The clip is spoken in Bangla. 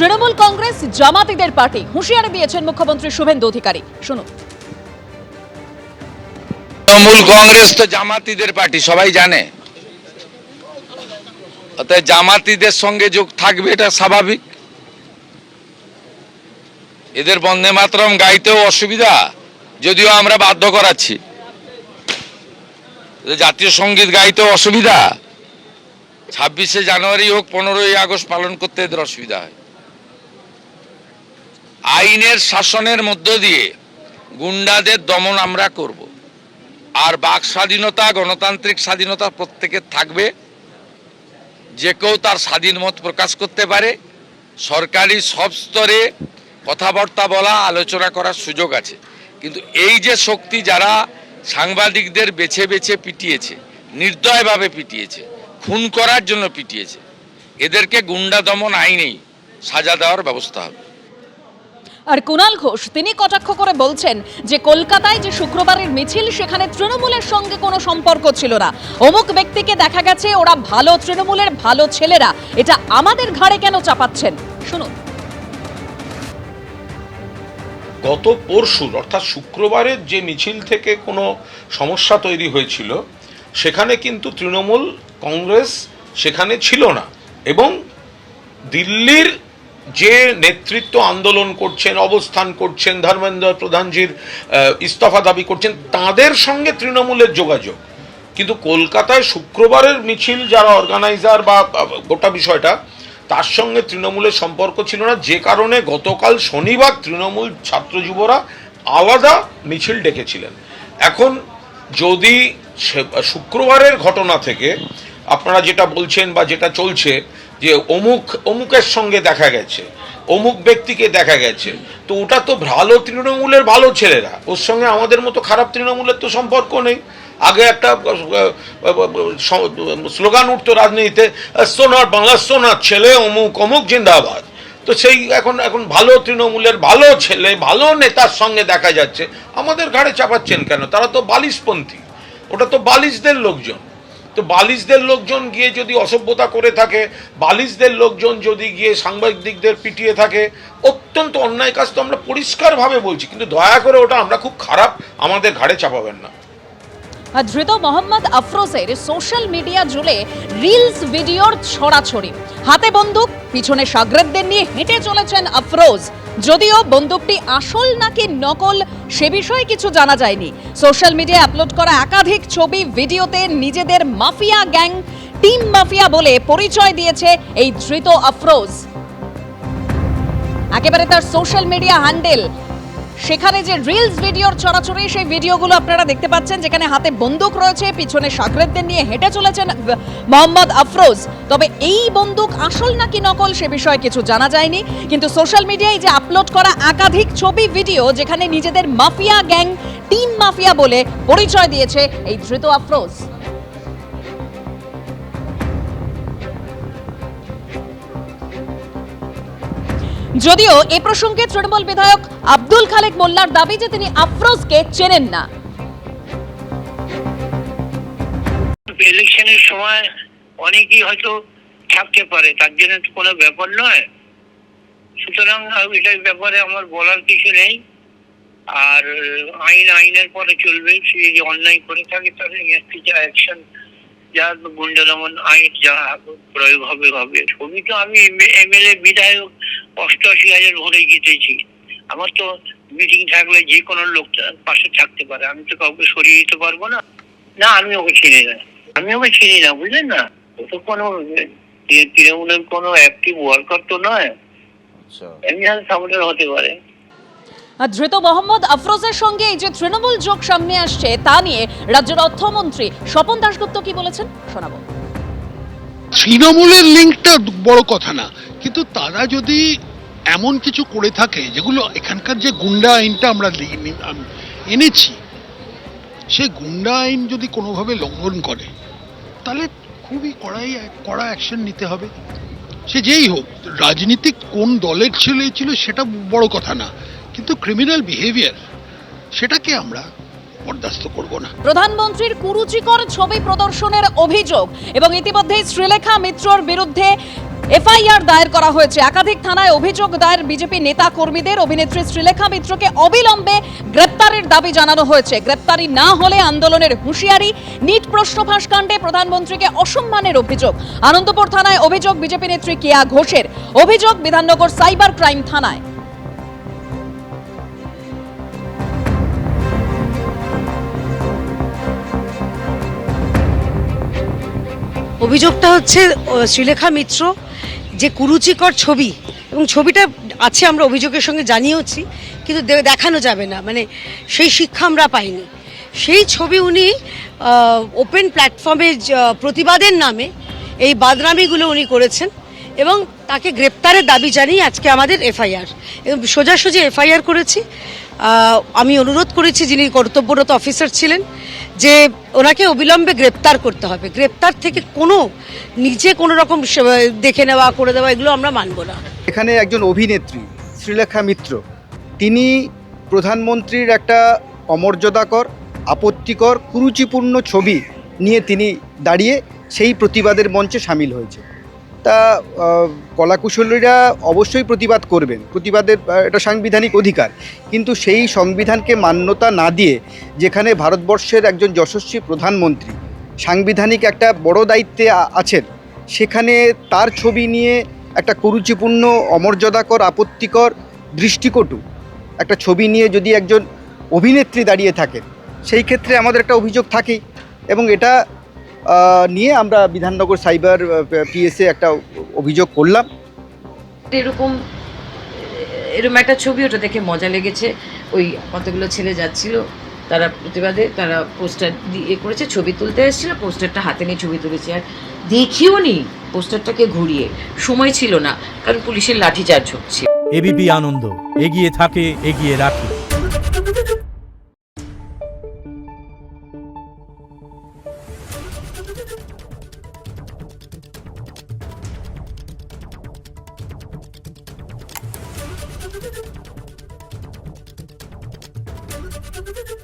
তৃণমূল কংগ্রেস জামাতিদের পার্টি হুঁশিয়ারি দিয়েছেন মুখ্যমন্ত্রী শুভেন্দু অধিকারী। শুনুন। তৃণমূল কংগ্রেস তো জামাতিদের পার্টি, সবাই জানে। অতএব জামাতিদের সঙ্গে যোগ থাকবে, এটা স্বাভাবিক। এদের বন্দে মাতরম গাইতেও অসুবিধা, যদিও আমরা বাধ্য করাচ্ছি। জাতীয় সঙ্গীত গাইতেও অসুবিধা, 26শে জানুয়ারি হোক 15ই আগস্ট পালন করতে এদের অসুবিধা হয়। আইনের শাসনের মধ্য দিয়ে গুন্ডাদের দমন আমরা করব। আর বাক স্বাধীনতা, গণতান্ত্রিক স্বাধীনতা প্রত্যেকের থাকবে। যে কেউ তার স্বাধীন মত প্রকাশ করতে পারে। সরকারি সব স্তরে কথাবার্তা বলা, আলোচনা করার সুযোগ আছে। কিন্তু এই যে শক্তি যারা সাংবাদিকদের বেছে বেছে পিটিয়েছে, নির্দয়ভাবে পিটিয়েছে, খুন করার জন্য পিটিয়েছে, এদেরকে গুন্ডা দমন আইনেই সাজা দেওয়ার ব্যবস্থা হবে। আর কুণাল ঘোষ তিনি কটাক্ষ করে বলছেন যে কলকাতায় যে শুক্রবারের মিছিল, সেখানে তৃণমূলের সঙ্গে কোনো সম্পর্ক ছিল না। অমুক ব্যক্তিকে দেখা গেছে, ওরা ভালো, তৃণমূলের ভালো ছেলেরা, এটা আমাদের ঘাড়ে কেন চাপাচ্ছেন? শুনুন। গত পরশুর অর্থাৎ শুক্রবারের যে মিছিল থেকে কোনো সমস্যা তৈরি হয়েছিল, সেখানে কিন্তু তৃণমূল কংগ্রেস সেখানে ছিল না। এবং দিল্লির যে নেতৃত্ব আন্দোলন করছেন, অবস্থান করছেন, ধর্মেন্দ্র প্রধানজির ইস্তফা দাবি করছেন, তাদের সঙ্গে তৃণমূলের যোগাযোগ। কিন্তু কলকাতায় শুক্রবারের মিছিল যারা অর্গানাইজার বা গোটা বিষয়টা, তার সঙ্গে তৃণমূলের সম্পর্ক ছিল না। যে কারণে গতকাল শনিবার তৃণমূল ছাত্র যুবরা আলাদা মিছিল ডেকেছিলেন। এখন যদি শুক্রবারের ঘটনা থেকে আপনারা যেটা বলছেন বা যেটা চলছে যে অমুকের সঙ্গে দেখা গেছে, অমুক ব্যক্তিকে দেখা গেছে, তো ওটা তো ভালো তৃণমূলের ভালো ছেলেরা, ওর সঙ্গে আমাদের মতো খারাপ তৃণমূলের তো সম্পর্ক নেই। আগে একটা স্লোগান উঠতো রাজনীতিতে, সোনার বাংলা, সোনার ছেলে, অমুক অমুক জিন্দাবাদ। তো সেই এখন ভালো তৃণমূলের ভালো ছেলে, ভালো নেতার সঙ্গে দেখা যাচ্ছে, আমাদের ঘাড়ে চাপাচ্ছেন কেন? তারা তো বালিশপন্থী, ওটা তো বালিশদের লোকজন। তো বালিশদের লোকজন গিয়ে যদি অসভ্যতা করে থাকে, বালিশদের লোকজন যদি গিয়ে সাংবাদিকদের পিটিয়ে থাকে, অত্যন্ত অন্যায় কাজ। তো আমরা পরিষ্কারভাবে বলছি, কিন্তু দয়া করে ওটা আমরা খুব খারাপ আমাদের ঘাড়ে চাপাবেন না। ধৃত মোহাম্মদ আফরোজের সোশ্যাল মিডিয়া জুড়ে রিলস ভিডিওর ছড়াছড়ি। হাতে বন্দুক, পিছনে শাগরেদদের নিয়ে হেঁটে চলেছেন আফরোজ। যদিও বন্দুকটি আসল নাকি নকল সে বিষয়ে কিছু জানা যায়নি। সোশ্যাল মিডিয়ায় আপলোড করা একাধিক ছবি, ভিডিওতে নিজেদের মাফিয়া গ্যাং, টিম মাফিয়া বলে পরিচয় দিয়েছে এই ধৃত আফরোজ। একেবারে তার সোশ্যাল মিডিয়া হ্যান্ডেল, সেখানে যে রিলস ভিডিওর ছড়াছড়ি, সেই ভিডিওগুলো আপনারা দেখতে পাচ্ছেন, যেখানে হাতে বন্দুক রয়েছে, পিছনে শাগরেদদের নিয়ে হেঁটে চলেছেন মোহাম্মদ আফরোজ। তবে এই বন্দুক আসল নাকি নকল সে বিষয়ে কিছু জানা যায়নি। কিন্তু সোশ্যাল মিডিয়ায় যে আপলোড করা একাধিক ছবি, ভিডিও, যেখানে নিজেদের মাফিয়া গ্যাং, টিম মাফিয়া বলে পরিচয় দিয়েছে এই ধৃত আফরোজ। যদিও এ প্রসঙ্গে তৃণমূল বিধায়ক আব্দুল খালেক মোল্লার দাবি যে তিনি আফরোজকে চেনেন না। ইলেকশনের সময় অনেকেই হয়তো থাকতে পারে, তার জন্য কোনো ব্যাপার নয়। সুতরাং এটার ব্যাপারে আমার বলার কিছু নেই। আর আইনের পরে চলবে। সে যে অন্যায় করে থাকে তার যা অ্যাকশন, যা গুন্ডা দমন আইন যা প্রয়োগ হবে হবে। ছবি তো আমি এমএলএ বিধায়ক 88,000 ভোটে জিতেছি। আমার তো মিটিং থাকলে যে কোনো লোক পাশে থাকতে পারে, আমি তো কাউকে সরিয়ে দিতে পারবো না। না, আমি ওকে চিনি না, বুঝলেন না? ও তো কোনো তৃণমূলের কোনো অ্যাক্টিভ ওয়ার্কার তো নয়, এমনি হয়তো সাপোর্টার হতে পারে। ধৃত মোহাম্মদ আফরোজের সঙ্গে এই যে তৃণমূল যোগ সামনে আসছে, তা নিয়ে রাজ্যের অর্থমন্ত্রী স্বপন দাশগুপ্ত কি বলেছেন শোনাবো। তৃণমূলের লিঙ্কটা বড় কথা না, কিন্তু তারা যদি এমন কিছু করে থাকে যেগুলো, এখানকার যে গুন্ডা আইনটা আমরা এনেছি, সে গুন্ডা আইন যদি কোনোভাবে লঙ্ঘন করে, তাহলে খুবই কড়া অ্যাকশন নিতে হবে। সে যেই হোক, রাজনীতিক কোন দলের ছিল সেটা বড় কথা না, কিন্তু ক্রিমিনাল বিহেভিয়ার, সেটাকে আমরা বরদাস্ত করব না। প্রধানমন্ত্রীর কুরুচিকর ছবি প্রদর্শনের অভিযোগ এবং ইতিমধ্যে শ্রীলেখা মিত্রর বিরুদ্ধে এফআইআর দায়ের করা হয়েছে। একাধিক থানায় অভিযোগ দায়ের বিজেপি নেতা কর্মীদের। অভিনেত্রী শ্রীলেখা মিত্রকে অবিলম্বে গ্রেপ্তারের দাবি জানানো হয়েছে। গ্রেপ্তারি না হলে আন্দোলনের হুঁশিয়ারি। নিট প্রশ্ন ফাঁস কাণ্ডে প্রধানমন্ত্রীকে অসম্মানের অভিযোগ। আনন্দপুর থানায় অভিযোগ বিজেপি নেত্রী কেয়া ঘোষের। অভিযোগ বিধাননগর সাইবার ক্রাইম থানায়। অভিযোগটা হচ্ছে শ্রীলেখা মিত্র যে কুরুচিকর ছবি, এবং ছবিটা আছে, আমরা অভিযোগের সঙ্গে জানিয়েওছি, কিন্তু দেখানো যাবে না, মানে সেই শিক্ষা আমরা পাইনি। সেই ছবি উনি ওপেন প্ল্যাটফর্মে প্রতিবাদের নামে এই বাদনামিগুলো উনি করেছেন, এবং তাকে গ্রেপ্তারের দাবি জানিয়ে আজকে আমাদের এফআইআর, এবং সোজাসুজি এফআইআর করেছি। আমি অনুরোধ করেছি যিনি কর্তব্যরত অফিসার ছিলেন যে ওনাকে অবিলম্বে গ্রেপ্তার করতে হবে। গ্রেপ্তার থেকে নিচে কোনো রকম দেখে নেওয়া, করে দেওয়া, এগুলো আমরা মানব না। এখানে একজন অভিনেত্রী শ্রীলেখা মিত্র, তিনি প্রধানমন্ত্রীর একটা অমর্যাদাকর, আপত্তিকর, কুরুচিপূর্ণ ছবি নিয়ে তিনি দাঁড়িয়ে সেই প্রতিবাদের মঞ্চে সামিল হয়েছে। তা কলাকুশলীরা অবশ্যই প্রতিবাদ করবেন, প্রতিবাদের এটা সাংবিধানিক অধিকার, কিন্তু সেই সংবিধানকে মান্যতা না দিয়ে যেখানে ভারতবর্ষের একজন যশস্বী প্রধানমন্ত্রী সাংবিধানিক একটা বড় দায়িত্বে আছেন, সেখানে তার ছবি নিয়ে একটা কুরুচিপূর্ণ, অমর্যাদাকর, আপত্তিকর, দৃষ্টিকটু একটা ছবি নিয়ে যদি একজন অভিনেত্রী দাঁড়িয়ে থাকেন, সেই ক্ষেত্রে আমাদের একটা অভিযোগ থাকেই, এবং এটা নিয়ে আমরা বিধাননগর সাইবার পিএসে একটা অভিযোগ করলাম। এরকম একটা ছবি, ওটা দেখে মজা লেগেছে। ওই কতগুলো ছেলে যাচ্ছিল, তারা প্রতিবাদে তারা পোস্টার দিয়ে করেছে, ছবি তুলতে এসেছিল, পোস্টারটা হাতে নিয়ে ছবি তুলেছে। আর দেখিও নি পোস্টারটাকে ঘুরিয়ে, সময় ছিল না, কারণ পুলিশের লাঠিচার্জ হচ্ছে। এবিপি আনন্দ, এগিয়ে থাকে, এগিয়ে রাখে। Thank you.